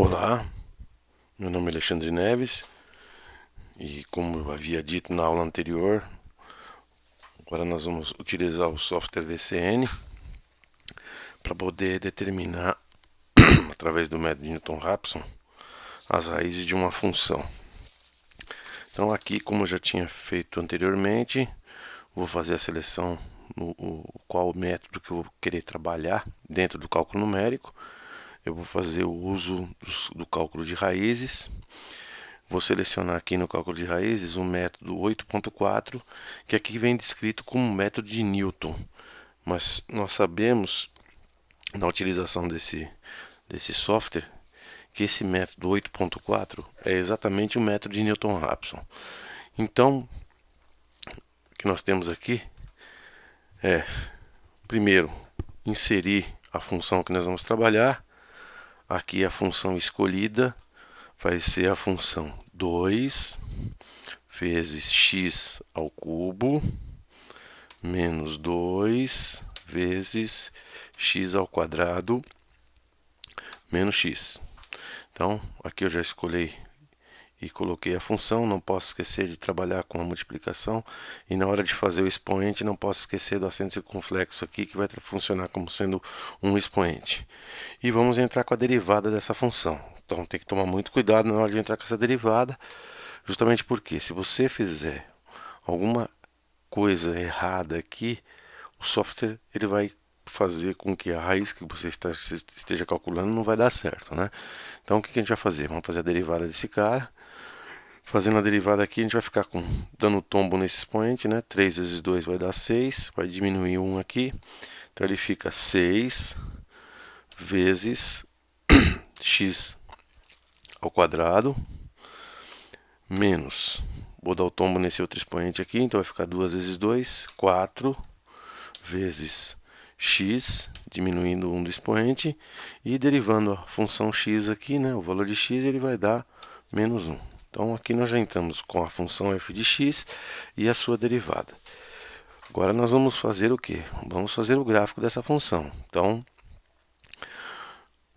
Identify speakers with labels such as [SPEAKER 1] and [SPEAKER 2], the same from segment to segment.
[SPEAKER 1] Olá, meu nome é Alexandre Neves e, como eu havia dito na aula anterior, agora nós vamos utilizar o software VCN para poder determinar, através do método de Newton-Raphson, as raízes de uma função. Então aqui, como eu já tinha feito anteriormente, vou fazer a seleção no qual método que eu vou querer trabalhar dentro do cálculo numérico. Eu vou fazer o uso do cálculo de raízes. Vou selecionar aqui no cálculo de raízes o método 8.4, que aqui vem descrito como método de Newton. Mas nós sabemos, na utilização desse software, que esse método 8.4 é exatamente o método de Newton-Raphson. Então, o que nós temos aqui é, primeiro, inserir a função que nós vamos trabalhar. Aqui a função escolhida vai ser a função 2 vezes x ao cubo menos 2 vezes x ao quadrado menos x. Então, aqui eu já escolhi e coloquei a função. Não posso esquecer de trabalhar com a multiplicação, e na hora de fazer o expoente não posso esquecer do acento circunflexo aqui, que vai funcionar como sendo um expoente. E vamos entrar com a derivada dessa função. Então tem que tomar muito cuidado na hora de entrar com essa derivada, justamente porque se você fizer alguma coisa errada aqui, o software ele vai fazer com que a raiz que você esteja calculando não vai dar certo, né? Então o que a gente vai fazer? Vamos fazer a derivada desse cara. Fazendo a derivada aqui, a gente vai ficar dando tombo nesse expoente, né? 3 vezes 2 vai dar 6, vai diminuir 1 aqui. Então ele fica 6 vezes x ao quadrado menos, vou dar o tombo nesse outro expoente aqui, então vai ficar 2 vezes 2, 4 vezes x, diminuindo 1 do expoente, e derivando a função x aqui, né, o valor de x, ele vai dar menos 1. Então aqui nós já entramos com a função f de x e a sua derivada. Agora nós vamos fazer o que? Vamos fazer o gráfico dessa função. Então,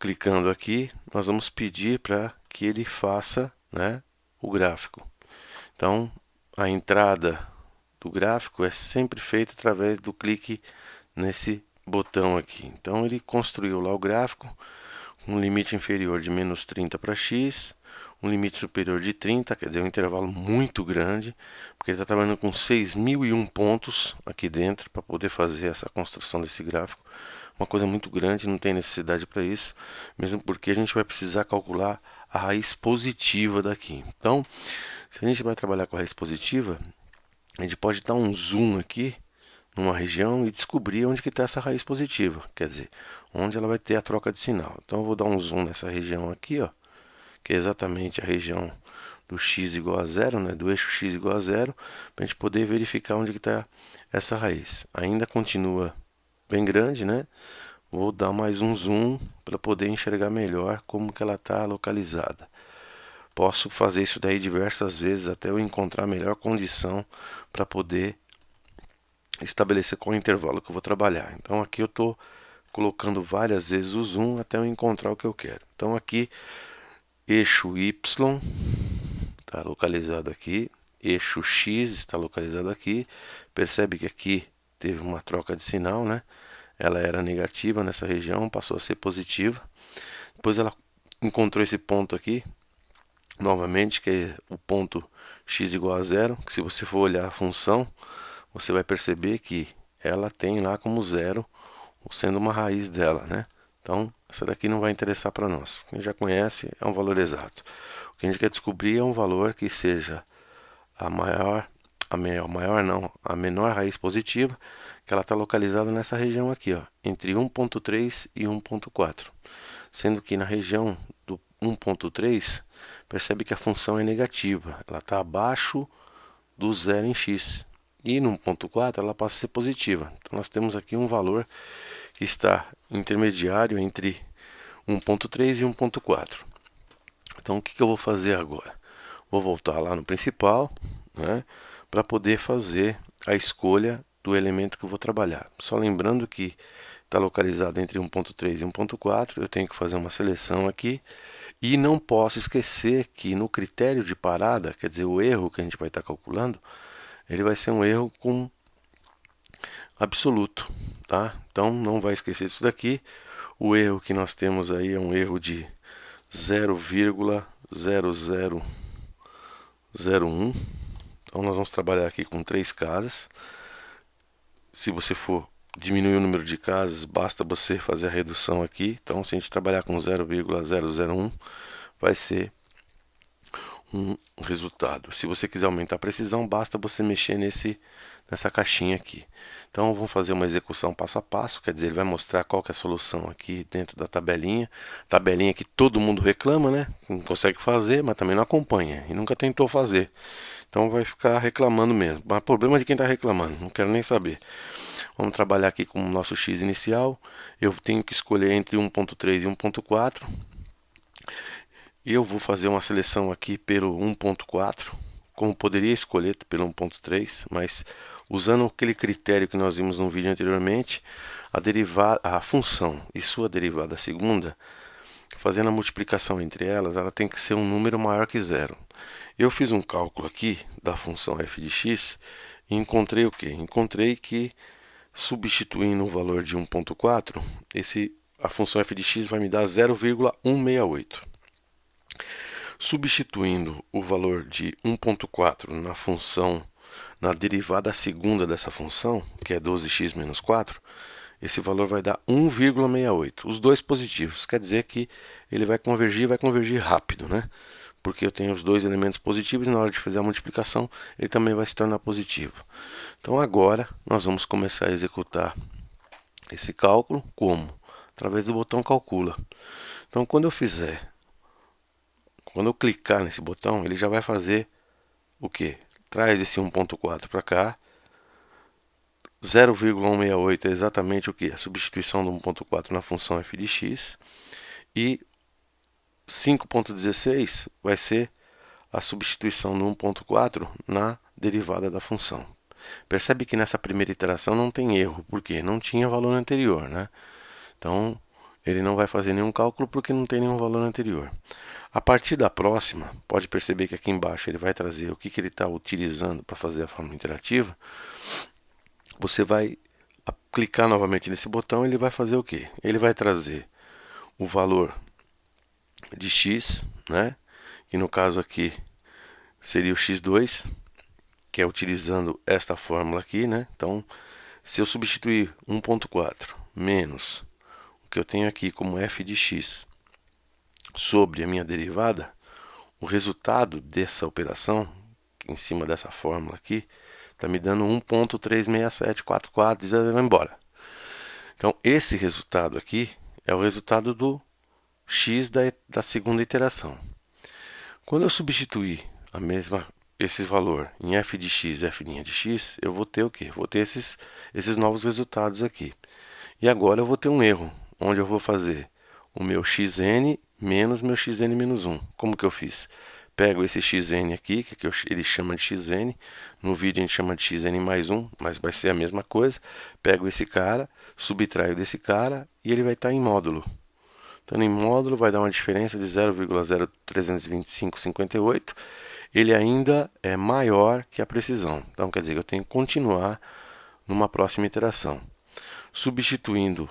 [SPEAKER 1] clicando aqui, nós vamos pedir para que ele faça, né, o gráfico. Então, a entrada do gráfico é sempre feita através do clique nesse botão aqui. Então, ele construiu lá o gráfico, um limite inferior de menos 30 para x, um limite superior de 30, quer dizer, um intervalo muito grande, porque ele está trabalhando com 6.001 pontos aqui dentro para poder fazer essa construção desse gráfico. Uma coisa muito grande, não tem necessidade para isso, mesmo porque a gente vai precisar calcular a raiz positiva daqui. Então, se a gente vai trabalhar com a raiz positiva, a gente pode dar um zoom aqui numa região e descobrir onde que está essa raiz positiva, quer dizer, onde ela vai ter a troca de sinal. Então eu vou dar um zoom nessa região aqui, ó, que é exatamente a região do x igual a zero, né, do eixo x igual a zero, para a gente poder verificar onde que está essa raiz. Ainda continua bem grande, né? Vou dar mais um zoom para poder enxergar melhor como que ela está localizada. Posso fazer isso daí diversas vezes até eu encontrar a melhor condição para poder estabelecer qual intervalo que eu vou trabalhar. Então aqui eu estou colocando várias vezes o zoom até eu encontrar o que eu quero. Então aqui, eixo Y está localizado aqui, eixo X está localizado aqui. Percebe que aqui teve uma troca de sinal, né? Ela era negativa nessa região, passou a ser positiva. Depois ela encontrou esse ponto aqui, novamente, que é o ponto x igual a zero, que se você for olhar a função, você vai perceber que ela tem lá como zero, sendo uma raiz dela, né? Então, essa daqui não vai interessar para nós. Quem já conhece, é um valor exato. O que a gente quer descobrir é um valor que seja a menor raiz positiva, que ela está localizada nessa região aqui, ó, entre 1.3 e 1.4. Sendo que na região do 1.3, percebe que a função é negativa, ela está abaixo do zero em x. E no 1.4 ela passa a ser positiva. Então nós temos aqui um valor que está intermediário entre 1.3 e 1.4. Então o que eu vou fazer agora? Vou voltar lá no principal, né, para poder fazer a escolha do elemento que eu vou trabalhar. Só lembrando que está localizado entre 1.3 e 1.4, eu tenho que fazer uma seleção aqui E não posso esquecer que no critério de parada, quer dizer, o erro que a gente vai estar calculando, ele vai ser um erro com absoluto, tá? Então não vai esquecer isso daqui. O erro que nós temos aí é um erro de 0,0001. Então nós vamos trabalhar aqui com 3 casas. Se você for diminuir o número de casas, basta você fazer a redução aqui. Então se a gente trabalhar com 0,001, vai ser um resultado. Se você quiser aumentar a precisão, basta você mexer nessa caixinha aqui. Então vamos fazer uma execução passo a passo, quer dizer, ele vai mostrar qual que é a solução aqui dentro da tabelinha que todo mundo reclama, né? Não consegue fazer, mas também não acompanha e nunca tentou fazer. Então vai ficar reclamando mesmo. Mas problema de quem está reclamando, não quero nem saber. Vamos trabalhar aqui com o nosso x inicial. Eu tenho que escolher entre 1.3 e 1.4. Eu vou fazer uma seleção aqui pelo 1.4, como poderia escolher pelo 1.3, mas usando aquele critério que nós vimos no vídeo anteriormente, a função e sua derivada segunda, fazendo a multiplicação entre elas, ela tem que ser um número maior que zero. Eu fiz um cálculo aqui da função f de x e encontrei o que? Encontrei que substituindo o valor de 1.4, a função f de x vai me dar 0,168. Substituindo o valor de 1.4 na função, na derivada segunda dessa função, que é 12x menos 4, esse valor vai dar 1,68. Os dois positivos, quer dizer que ele vai convergir rápido, né? Porque eu tenho os dois elementos positivos e na hora de fazer a multiplicação ele também vai se tornar positivo. Então agora nós vamos começar a executar esse cálculo como? Através do botão calcula. Então quando eu clicar nesse botão, ele já vai fazer o que? Traz esse 1.4 para cá. 0,168 é exatamente o que? A substituição do 1.4 na função f de x. E 5.16 vai ser a substituição do 1.4 na derivada da função. Percebe que nessa primeira iteração não tem erro, porque não tinha valor anterior, né? Então ele não vai fazer nenhum cálculo porque não tem nenhum valor anterior. A partir da próxima, pode perceber que aqui embaixo ele vai trazer o que ele está utilizando para fazer a forma interativa. Você vai clicar novamente nesse botão e ele vai fazer o que? Ele vai trazer o valor de x, né? Que no caso aqui seria o x2, que é utilizando esta fórmula aqui, né? Então, se eu substituir 1.4 menos o que eu tenho aqui como f de x sobre a minha derivada, o resultado dessa operação, em cima dessa fórmula aqui, está me dando 1.36744, e vai embora. Então, esse resultado aqui é o resultado do x da segunda iteração. Quando eu substituir esse valor em f de x e f' de x, eu vou ter o quê? Vou ter esses novos resultados aqui. E agora eu vou ter um erro, onde eu vou fazer o meu xn menos meu xn menos 1. Como que eu fiz? Pego esse xn aqui, que ele chama de xn, no vídeo a gente chama de xn mais 1, mas vai ser a mesma coisa. Pego esse cara, subtraio desse cara e ele vai estar em módulo. Então em módulo vai dar uma diferença de 0,032558. Ele ainda é maior que a precisão. Então quer dizer que eu tenho que continuar numa próxima iteração. Substituindo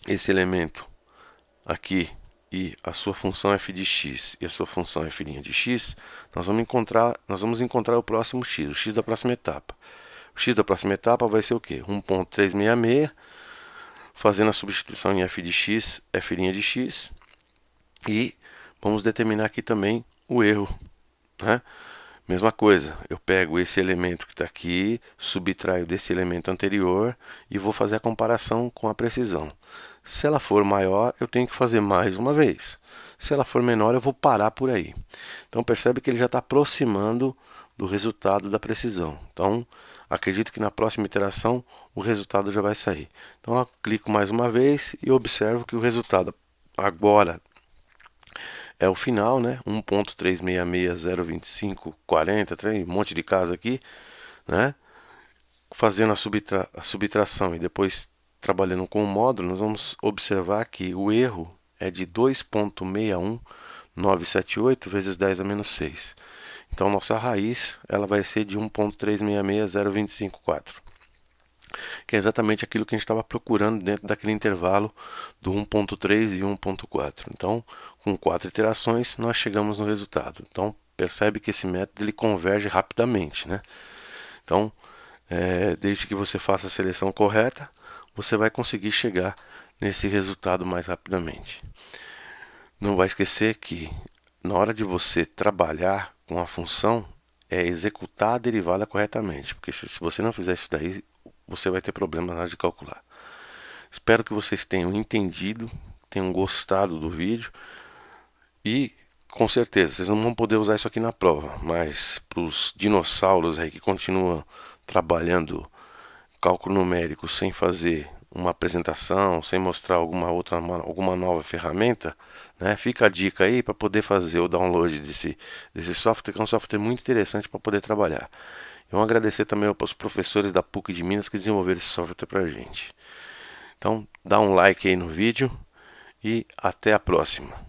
[SPEAKER 1] esse elemento aqui e a sua função f de x e a sua função f' de x, nós vamos encontrar o próximo x, o x da próxima etapa. O x da próxima etapa vai ser o quê? 1.366, fazendo a substituição em f de x, f' de x, e vamos determinar aqui também o erro, né? Mesma coisa, eu pego esse elemento que está aqui, subtraio desse elemento anterior e vou fazer a comparação com a precisão. Se ela for maior, eu tenho que fazer mais uma vez. Se ela for menor, eu vou parar por aí. Então percebe que ele já está aproximando do resultado da precisão. Então acredito que na próxima iteração o resultado já vai sair. Então eu clico mais uma vez e observo que o resultado agora é o final, né? 1.366.025.40, um monte de casa aqui, né? Fazendo a subtração e depois trabalhando com o módulo, nós vamos observar que o erro é de 2.61978 vezes 10 a menos 6. Então nossa raiz ela vai ser de 1.366025.4, que é exatamente aquilo que a gente estava procurando dentro daquele intervalo do 1.3 e 1.4. Então, com 4 iterações, nós chegamos no resultado. Então, percebe que esse método ele converge rapidamente, né? Então, desde que você faça a seleção correta, você vai conseguir chegar nesse resultado mais rapidamente. Não vai esquecer que na hora de você trabalhar com a função, é executar a derivada corretamente, porque se você não fizer isso daí, você vai ter problemas na hora de calcular. Espero que vocês tenham entendido, tenham gostado do vídeo e com certeza vocês não vão poder usar isso aqui na prova, mas para os dinossauros aí que continuam trabalhando cálculo numérico sem fazer uma apresentação, sem mostrar alguma nova ferramenta, né? Fica a dica aí para poder fazer o download desse software, que é um software muito interessante para poder trabalhar. E vamos agradecer também aos professores da PUC de Minas que desenvolveram esse software para a gente. Então, dá um like aí no vídeo e até a próxima.